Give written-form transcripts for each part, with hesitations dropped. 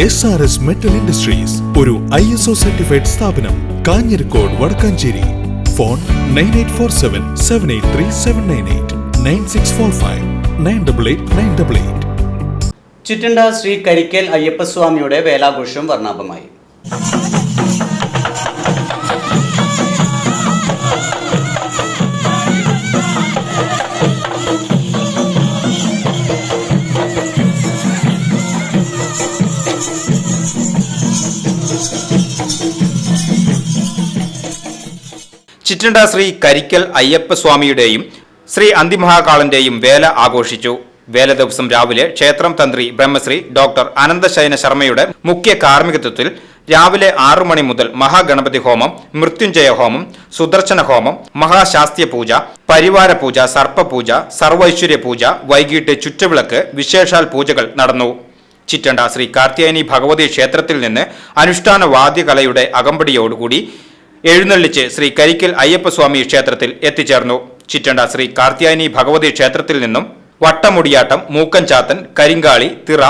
SRS Metal Industries, ഒരു ISO certified സ്ഥാപനം, Kanjirakode Vadakkanchery. Phone 9847783798 9645 988 Chittanda Shri Karikkal അയ്യപ്പസ്വാമിയുടെ വേലാഘോഷം വർണ്ണാഭമായി. Chittanda Shri Karikkal അയ്യപ്പസ്വാമിയുടെയും Shri അന്തിമഹാകാളന്റെയും വേല ആഘോഷിച്ചു. വേല ദിവസം രാവിലെ ക്ഷേത്രം തന്ത്രി ബ്രഹ്മശ്രീ ഡോക്ടർ അനന്തശയന ശർമ്മയുടെ മുഖ്യ കാർമ്മികത്വത്തിൽ രാവിലെ 6 മണി മുതൽ മഹാഗണപതി ഹോമം, മൃത്യുഞ്ജയ ഹോമം, സുദർശന ഹോമം, മഹാശാസ്ത്യ പൂജ, പരിവാര പൂജ, സർപ്പപൂജ, സർവൈശ്വര്യ പൂജ, വൈകിട്ട് ചുറ്റുവിളക്ക്, വിശേഷാൽ പൂജകൾ നടന്നു. ചിറ്റണ്ട ശ്രീ കാർത്യായനി ഭഗവതി ക്ഷേത്രത്തിൽ നിന്ന് അനുഷ്ഠാന വാദ്യകലയുടെ അകമ്പടിയോടുകൂടി എഴുന്നള്ളിച്ച് ശ്രീ കരിക്കൽ അയ്യപ്പസ്വാമി ക്ഷേത്രത്തിൽ എത്തിച്ചേർന്നു. ചിറ്റണ്ട ശ്രീ കാർത്യായനി ഭഗവതി ക്ഷേത്രത്തിൽ നിന്നും വട്ടമുടിയാട്ടം, മൂക്കൻചാത്തൻ, കരിങ്കാളി, തിറ,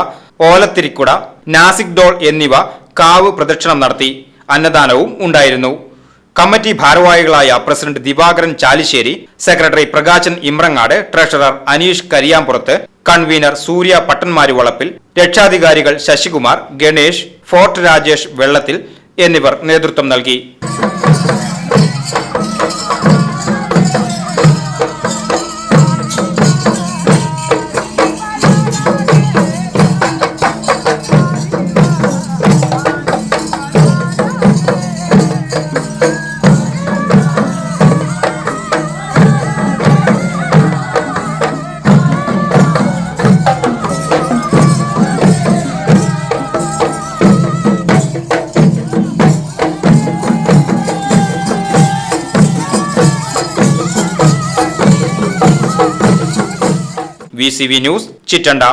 ഓലത്തിരിക്കുട, നാസിക് ഡോൾ എന്നിവ കാവ് പ്രദക്ഷിണം നടത്തി. അന്നദാനവും ഉണ്ടായിരുന്നു. കമ്മിറ്റി ഭാരവാഹികളായ president Divakaran Chalissery, secretary Prakashan Imrangad, treasurer Aneesh Kariyampurath, convener Surya Pattanmaruvalappil, രക്ഷാധികാരികൾ ശശികുമാർ, ഗണേഷ്, ഫോർട്ട് രാജേഷ് വെള്ളത്തിൽ എന്നിവർ നേതൃത്വം നൽകി. VCV news, Chittanda.